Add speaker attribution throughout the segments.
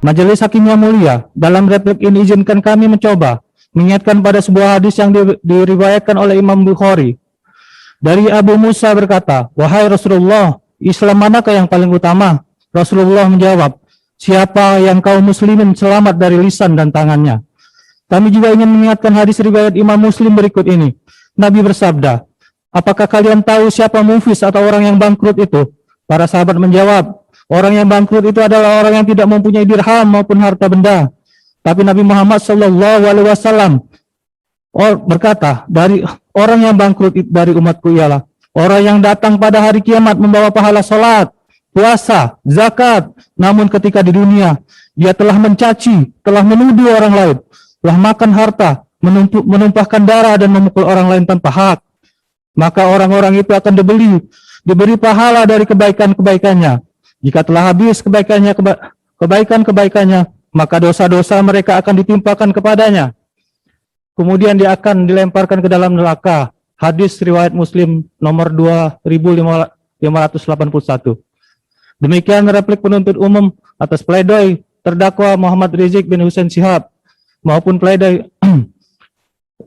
Speaker 1: Majelis Hakim yang mulia, dalam replik ini izinkan kami mencoba mengingatkan pada sebuah hadis yang diriwayatkan oleh Imam Bukhari. Dari Abu Musa berkata, "Wahai Rasulullah, Islam manakah yang paling utama?" Rasulullah menjawab, "Siapa yang kaum muslimin selamat dari lisan dan tangannya." Kami juga ingin mengingatkan hadis riwayat Imam Muslim berikut ini. Nabi bersabda, "Apakah kalian tahu siapa muflis atau orang yang bangkrut itu?" Para sahabat menjawab, "Orang yang bangkrut itu adalah orang yang tidak mempunyai dirham maupun harta benda." Tapi Nabi Muhammad SAW berkata, "Dari orang yang bangkrut dari umatku ialah orang yang datang pada hari kiamat membawa pahala salat, puasa, zakat, namun ketika di dunia dia telah mencaci, telah menuduh orang lain, telah makan harta, menumpahkan darah dan memukul orang lain tanpa hak. Maka orang-orang itu akan diberi pahala dari kebaikan-kebaikannya. Jika telah habis kebaikan-kebaikannya, maka dosa-dosa mereka akan ditimpakan kepadanya. Kemudian dia akan dilemparkan ke dalam neraka." Hadis riwayat Muslim nomor 2581. Demikian replik penuntut umum atas pledoi terdakwa Muhammad Rizik bin Hussein Shihab maupun pledoi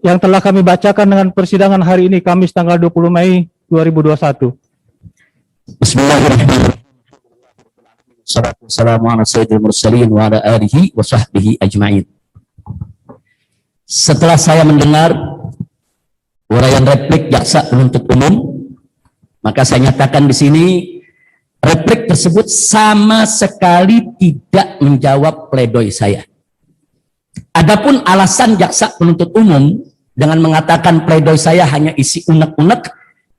Speaker 1: yang telah kami bacakan dengan persidangan hari ini, Kamis tanggal 20 Mei 2021.
Speaker 2: Bismillahirrahmanirrahim. Assalamualaikum warahmatullahi wabarakatuh. Setelah saya mendengar uraian replik jaksa penuntut umum, maka saya nyatakan di sini replik tersebut sama sekali tidak menjawab pledoi saya. Adapun alasan jaksa penuntut umum dengan mengatakan pledoi saya hanya isi unek-unek,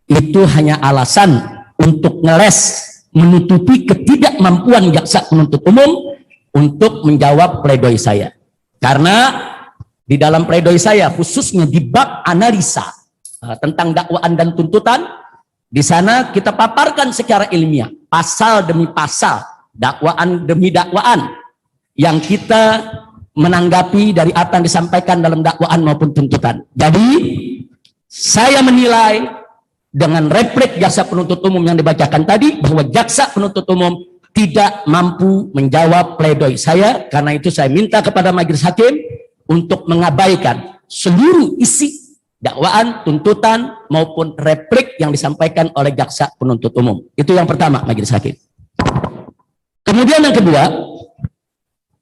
Speaker 2: itu hanya alasan untuk ngeles menutupi ketidakmampuan jaksa penuntut umum untuk menjawab pledoi saya. Karena di dalam pledoi saya, khususnya di bab analisa tentang dakwaan dan tuntutan, di sana kita paparkan secara ilmiah, pasal demi pasal, dakwaan demi dakwaan, yang kita menanggapi dari apa yang disampaikan dalam dakwaan maupun tuntutan. Jadi, saya menilai dengan replik jaksa penuntut umum yang dibacakan tadi, bahwa jaksa penuntut umum tidak mampu menjawab pledoi saya. Karena itu saya minta kepada majelis hakim untuk mengabaikan seluruh isi dakwaan, tuntutan, maupun replik yang disampaikan oleh jaksa penuntut umum. Itu yang pertama, majelis hakim. Kemudian yang kedua,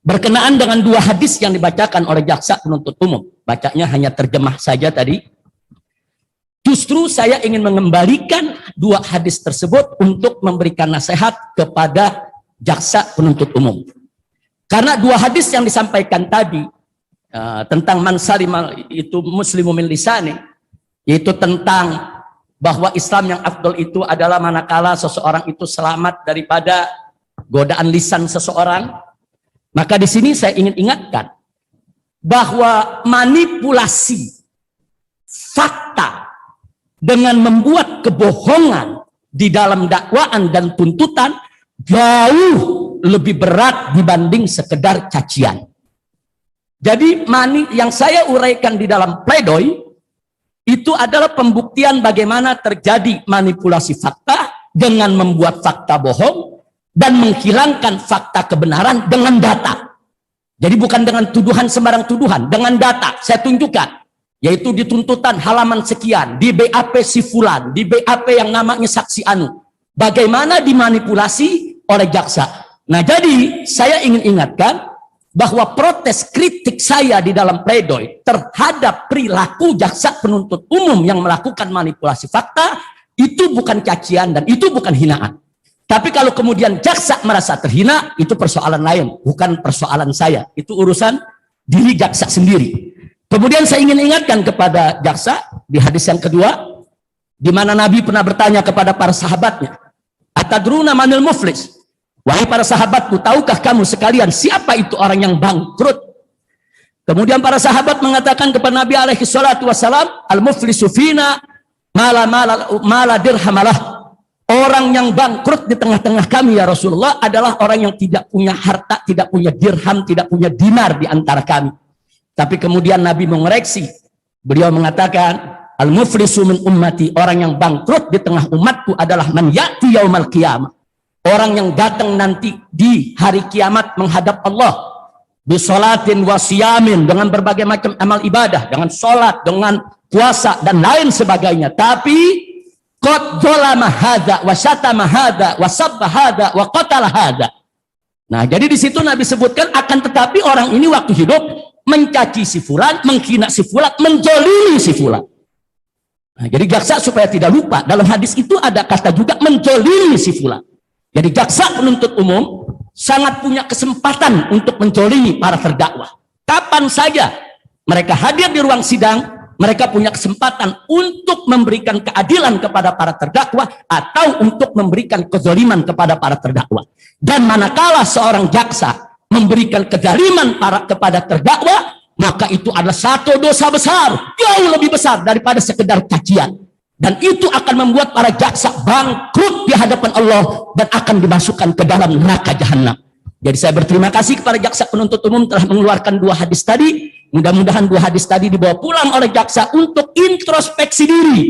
Speaker 2: berkenaan dengan dua hadis yang dibacakan oleh jaksa penuntut umum. Bacanya hanya terjemah saja tadi. Justru saya ingin mengembalikan dua hadis tersebut untuk memberikan nasihat kepada jaksa penuntut umum. Karena dua hadis yang disampaikan tadi, tentang man salima itu muslimu min lisani, yaitu tentang bahwa Islam yang afdol itu adalah manakala seseorang itu selamat daripada godaan lisan seseorang. Maka di sini saya ingin ingatkan bahwa manipulasi fakta dengan membuat kebohongan di dalam dakwaan dan tuntutan jauh lebih berat dibanding sekedar cacian. Jadi yang saya uraikan di dalam pledoi itu adalah pembuktian bagaimana terjadi manipulasi fakta dengan membuat fakta bohong dan menghilangkan fakta kebenaran dengan data. Jadi bukan dengan tuduhan sembarang tuduhan, dengan data. Saya tunjukkan, yaitu di tuntutan halaman sekian, di BAP si fulan, di BAP yang namanya saksi anu. Bagaimana dimanipulasi oleh jaksa. Nah, jadi saya ingin ingatkan bahwa protes kritik saya di dalam pledoi terhadap perilaku jaksa penuntut umum yang melakukan manipulasi fakta itu bukan cacian dan itu bukan hinaan. Tapi kalau kemudian jaksa merasa terhina, itu persoalan lain, bukan persoalan saya. Itu urusan diri jaksa sendiri. Kemudian saya ingin ingatkan kepada jaksa di hadis yang kedua, di mana Nabi pernah bertanya kepada para sahabatnya, "Atadruna manil muflis?" Wahai para sahabatku, tahukah kamu sekalian siapa itu orang yang bangkrut? Kemudian para sahabat mengatakan kepada Nabi alaihi salatu wassalam, "Al-muflisu fina mala dirhamalah." Orang yang bangkrut di tengah-tengah kami ya Rasulullah adalah orang yang tidak punya harta, tidak punya dirham, tidak punya dinar di antara kami. Tapi kemudian Nabi mengoreksi. Beliau mengatakan, "Al-muflisu min ummati," orang yang bangkrut di tengah umatku adalah man ya'ti yaumal qiyamah. orang yang datang nanti di hari kiamat menghadap Allah bisolatin wasiyamin, dengan berbagai macam amal ibadah, dengan sholat, dengan puasa dan lain sebagainya, tapi qad dzalama hadza wa syatama hadza wa sabba hadza wa qatala hadza. Nah, jadi di situ Nabi sebutkan, akan tetapi orang ini waktu hidup mencaci si fulan, menghina si fulan, menjolimi si fulan. Nah, jadi jaksa supaya tidak lupa, dalam hadis itu ada kata juga menjolimi si fulan. Jadi jaksa penuntut umum sangat punya kesempatan untuk menjolimi para terdakwa. Kapan saja mereka hadir di ruang sidang, mereka punya kesempatan untuk memberikan keadilan kepada para terdakwa atau untuk memberikan kezaliman kepada para terdakwa. Dan manakala seorang jaksa memberikan kezaliman kepada terdakwa, maka itu adalah satu dosa besar, jauh lebih besar daripada sekedar cacian. Dan itu akan membuat para jaksa bangkrut di hadapan Allah dan akan dimasukkan ke dalam neraka jahanam. Jadi saya berterima kasih kepada jaksa penuntut umum telah mengeluarkan 2 hadis tadi. Mudah-mudahan 2 hadis tadi dibawa pulang oleh jaksa untuk introspeksi diri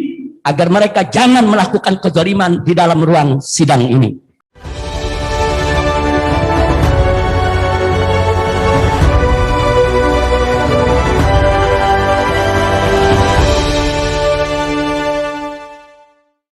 Speaker 2: agar mereka jangan melakukan kezaliman di dalam ruang sidang ini.